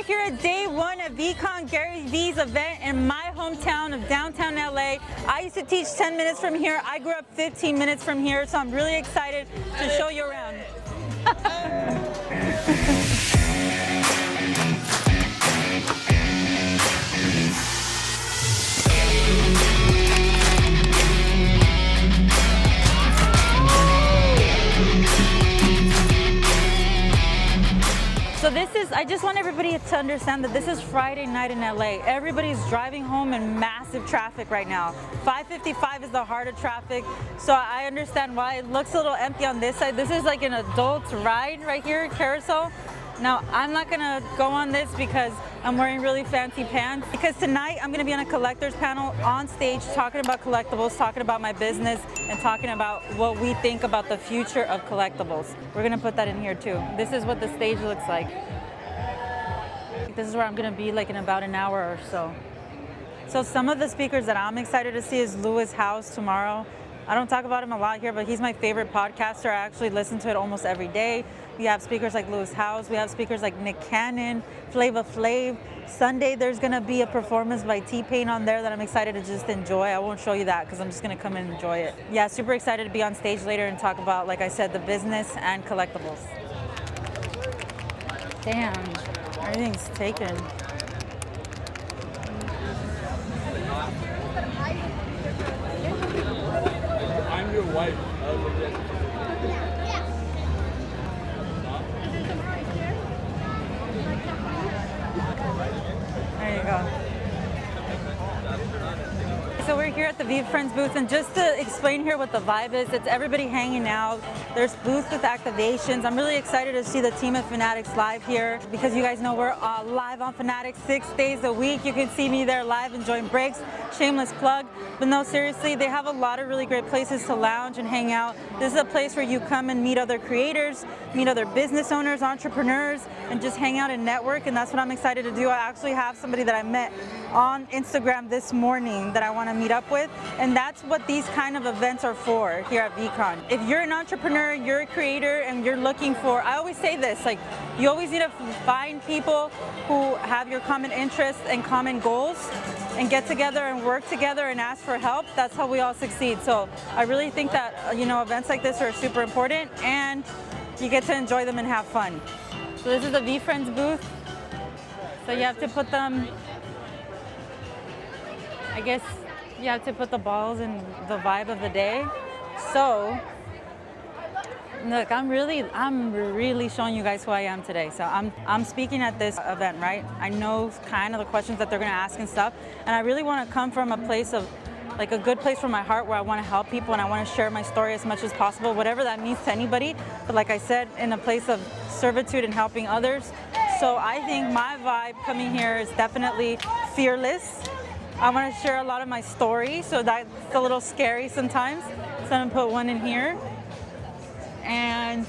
here at day one of VeeCon, Gary Vee's event in my hometown of downtown LA. I used to teach 10 minutes from here. I grew up 15 minutes from here, so I'm really excited to show you around. So this is, I just want everybody to understand that this is Friday night in LA. Everybody's driving home in massive traffic right now. 555 is the heart of traffic, so I understand why it looks a little empty on this side. This is like an adult ride right here, carousel. Now, I'm not gonna go on this because I'm wearing really fancy pants, because tonight I'm gonna be on a collector's panel on stage talking about collectibles, talking about my business, and talking about what we think about the future of collectibles. We're gonna put that in here too. This is what the stage looks like. This is where I'm gonna be like in about an hour or so. So some of the speakers that I'm excited to see is Lewis House tomorrow. I don't talk about him a lot here, but he's my favorite podcaster. I actually listen to it almost every day. We have speakers like Lewis House. We have speakers like Nick Cannon, Flava Flav. Sunday, there's gonna be a performance by T-Pain on there that I'm excited to just enjoy. I won't show you that because I'm just gonna come and enjoy it. Yeah, super excited to be on stage later and talk about, like I said, the business and collectibles. Damn, everything's taken. I'm your wife. There you go. So we're here at the VeeFriends booth, and just to explain here what the vibe is, it's everybody hanging out. There's booths with activations. I'm really excited to see the team at Fanatics live here, because you guys know we're live on Fanatics 6 days a week. You can see me there live enjoying breaks. Shameless plug. But no, seriously, they have a lot of really great places to lounge and hang out. This is a place where you come and meet other creators, meet other business owners, entrepreneurs, and just hang out and network, and that's what I'm excited to do. I actually have somebody that I met on Instagram this morning that I want to meet up with, and that's what these kind of events are for here at VeeCon. If you're an entrepreneur, you're a creator, and you're looking for, I always say this, like, you always need to find people who have your common interests and common goals, and get together and work together and ask for help. That's how we all succeed. So I really think that, you know, events like this are super important, and you get to enjoy them and have fun. So this is the VeeFriends booth. So you have to put them, I guess you have to put the balls in the vibe of the day. So look, I'm really showing you guys who I am today. So I'm speaking at this event, right? I know kind of the questions that they're gonna ask and stuff, and I really want to come from a place of, like, a good place from my heart where I want to help people and I want to share my story as much as possible, whatever that means to anybody. But like I said, in a place of servitude and helping others. So I think my vibe coming here is definitely fearless. I want to share a lot of my story, so that's a little scary sometimes. So I'm gonna put one in here. And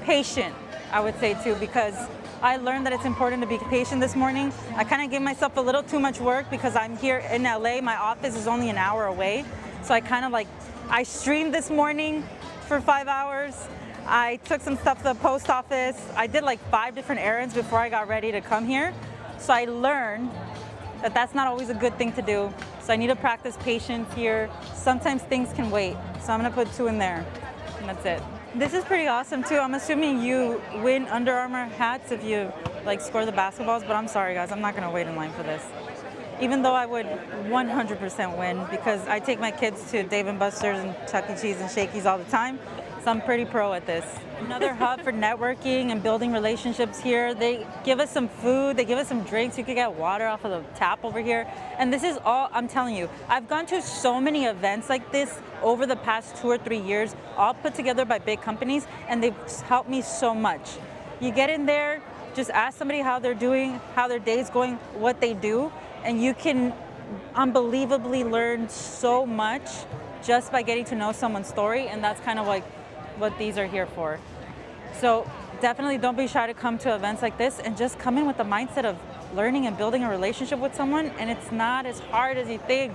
patient, I would say too, because I learned that it's important to be patient this morning. I kind of gave myself a little too much work because I'm here in LA. My office is only an hour away. So I kind of I streamed this morning for 5 hours. I took some stuff to the post office. I did like 5 different errands before I got ready to come here. So I learned that that's not always a good thing to do. So I need to practice patience here. Sometimes things can wait. So I'm gonna put 2 in there, and that's it. This is pretty awesome too. I'm assuming you win Under Armour hats if you score the basketballs, but I'm sorry guys, I'm not gonna wait in line for this. Even though I would 100% win, because I take my kids to Dave & Buster's and Chuck E. Cheese and Shakey's all the time. So I'm pretty pro at this. Another hub for networking and building relationships here. They give us some food, they give us some drinks. You could get water off of the tap over here. And this is all, I'm telling you, I've gone to so many events like this over the past 2 or 3 years, all put together by big companies, and they've helped me so much. You get in there, just ask somebody how they're doing, how their day's going, what they do, and you can unbelievably learn so much just by getting to know someone's story, and that's kind of like what these are here for. So definitely don't be shy to come to events like this, and just come in with the mindset of learning and building a relationship with someone, and it's not as hard as you think.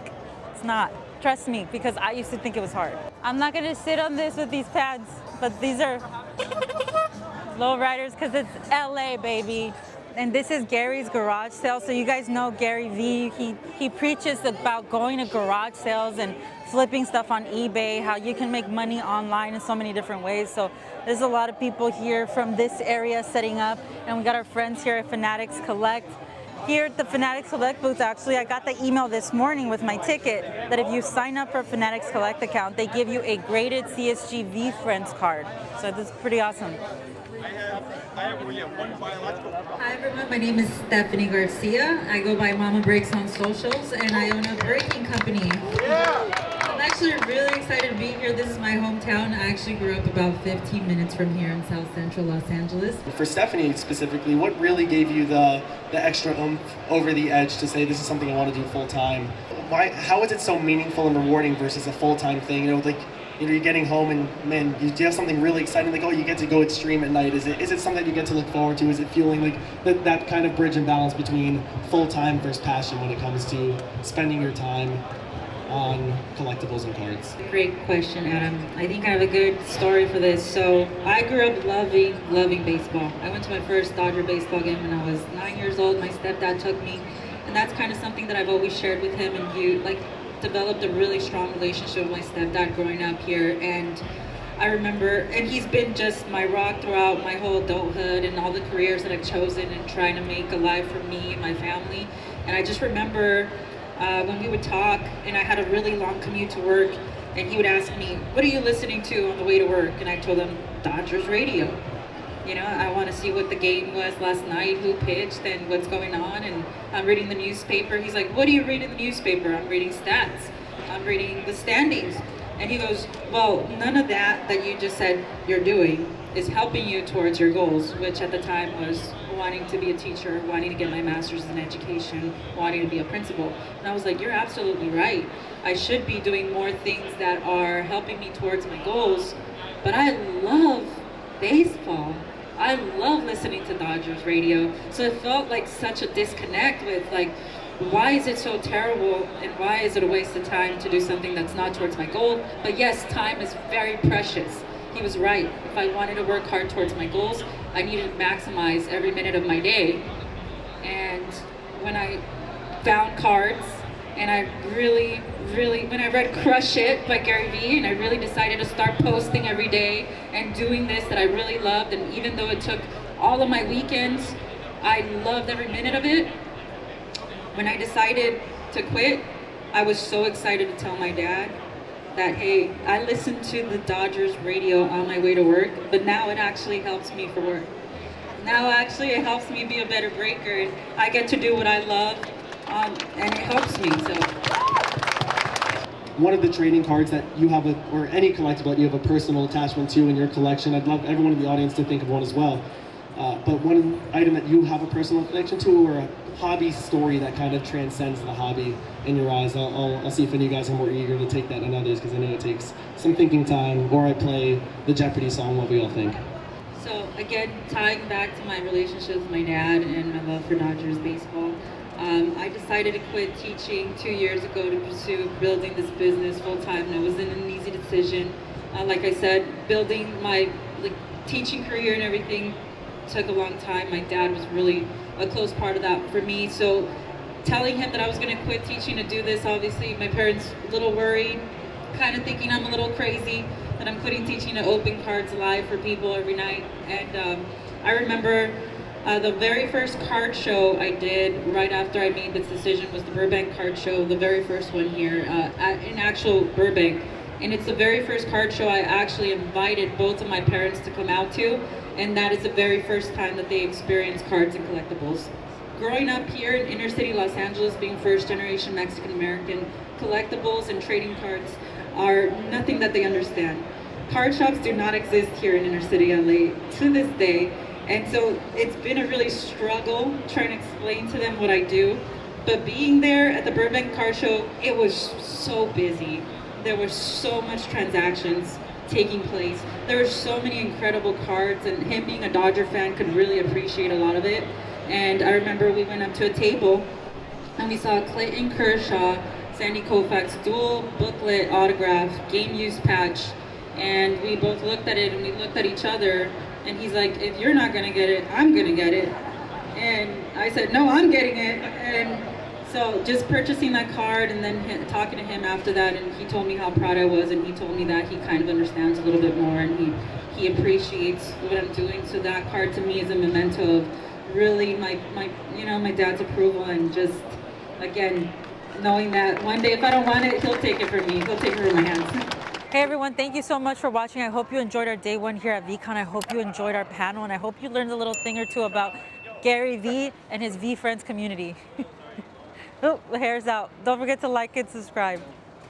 It's not. Trust me, because I used to think it was hard. I'm not gonna sit on this with these pads, but these are low riders because it's LA, baby. and this is Gary's garage sale. So you guys know Gary Vee. He preaches about going to garage sales and flipping stuff on eBay, how you can make money online in so many different ways. So there's a lot of people here from this area setting up, and we got our friends here at Fanatics Collect. Here at the Fanatics Collect booth, actually, I got the email this morning with my ticket that if you sign up for a Fanatics Collect account, they give you a graded CSG VeeFriends card. So this is pretty awesome. Hi everyone, my name is Stephanie Garcia. I go by Mama Breaks on socials, and I own a braking company. I'm actually really excited to be here. This is my hometown. I actually grew up about 15 minutes from here in South Central Los Angeles. For Stephanie specifically, what really gave you the extra oomph over the edge to say this is something I want to do full time? How is it so meaningful and rewarding versus a full-time thing? You're getting home and man, do you have something really exciting? Like, oh, you get to go extreme at night. Is it something that you get to look forward to? Is it feeling like that kind of bridge and balance between full-time versus passion when it comes to spending your time on collectibles and cards? Great question, Adam. I think I have a good story for this. So I grew up loving baseball. I went to my first Dodger baseball game when I was 9 years old. My stepdad took me, and that's kind of something that I've always shared with him, and developed a really strong relationship with my stepdad growing up here. And I remember, and he's been just my rock throughout my whole adulthood and all the careers that I've chosen and trying to make a life for me and my family. And I just remember when we would talk, and I had a really long commute to work, and he would ask me, what are you listening to on the way to work? And I told him, Dodgers radio. I want to see what the game was last night, who pitched, and what's going on, and I'm reading the newspaper. He's like, what do you read in the newspaper? I'm reading stats. I'm reading the standings. And he goes, well, none of that you just said you're doing is helping you towards your goals, which at the time was wanting to be a teacher, wanting to get my master's in education, wanting to be a principal. And I was like, you're absolutely right. I should be doing more things that are helping me towards my goals, but I love baseball. I love listening to Dodgers radio. So it felt like such a disconnect with why is it so terrible and why is it a waste of time to do something that's not towards my goal? But yes, time is very precious. He was right. If I wanted to work hard towards my goals, I needed to maximize every minute of my day. And when I found cards, and I really, when I read Crush It by Gary Vee, and I really decided to start posting every day and doing this that I really loved, and even though it took all of my weekends, I loved every minute of it. When I decided to quit, I was so excited to tell my dad that, hey, I listened to the Dodgers radio on my way to work, but now it actually helps me for work. Now actually it helps me be a better breaker, and I get to do what I love. And it helps me. So, one of the trading cards that you have, or any collectible that you have a personal attachment to in your collection, I'd love everyone in the audience to think of one as well. But one item that you have a personal connection to, or a hobby story that kind of transcends the hobby in your eyes. I'll see if any of you guys are more eager to take that than others, because I know it takes some thinking time, or I play the Jeopardy song, what we all think. So again, tying back to my relationship with my dad and my love for Dodgers baseball, I decided to quit teaching 2 years ago to pursue building this business full time, and it wasn't an easy decision. Like I said, building my teaching career and everything took a long time. My dad was really a close part of that for me. So telling him that I was going to quit teaching to do this, obviously my parents a little worried, kind of thinking I'm a little crazy, that I'm quitting teaching to open cards live for people every night. And I remember the very first card show I did right after I made this decision was the Burbank card show, the very first one here in actual Burbank. And it's the very first card show I actually invited both of my parents to come out to, and that is the very first time that they experienced cards and collectibles. Growing up here in inner city Los Angeles, being first generation Mexican American, collectibles and trading cards are nothing that they understand. Card shops do not exist here in inner city LA to this day. And so it's been a really struggle trying to explain to them what I do. But being there at the Burbank Car Show, it was so busy. There were so much transactions taking place. There were so many incredible cards, and him being a Dodger fan could really appreciate a lot of it. And I remember we went up to a table and we saw Clayton Kershaw, Sandy Koufax dual booklet autograph, game use patch. And we both looked at it and we looked at each other. And he's like, if you're not gonna get it, I'm gonna get it. And I said, no, I'm getting it. And so just purchasing that card and then talking to him after that, and he told me how proud I was, and he told me that he kind of understands a little bit more, and he appreciates what I'm doing. So that card to me is a memento of really my dad's approval, and just, again, knowing that one day if I don't want it, he'll take it from me. He'll take it from my hands. Hey everyone, thank you so much for watching. I hope you enjoyed our day one here at VeeCon. I hope you enjoyed our panel, and I hope you learned a little thing or two about Gary Vee and his VeeFriends community. Oh, the hair's out. Don't forget to like and subscribe.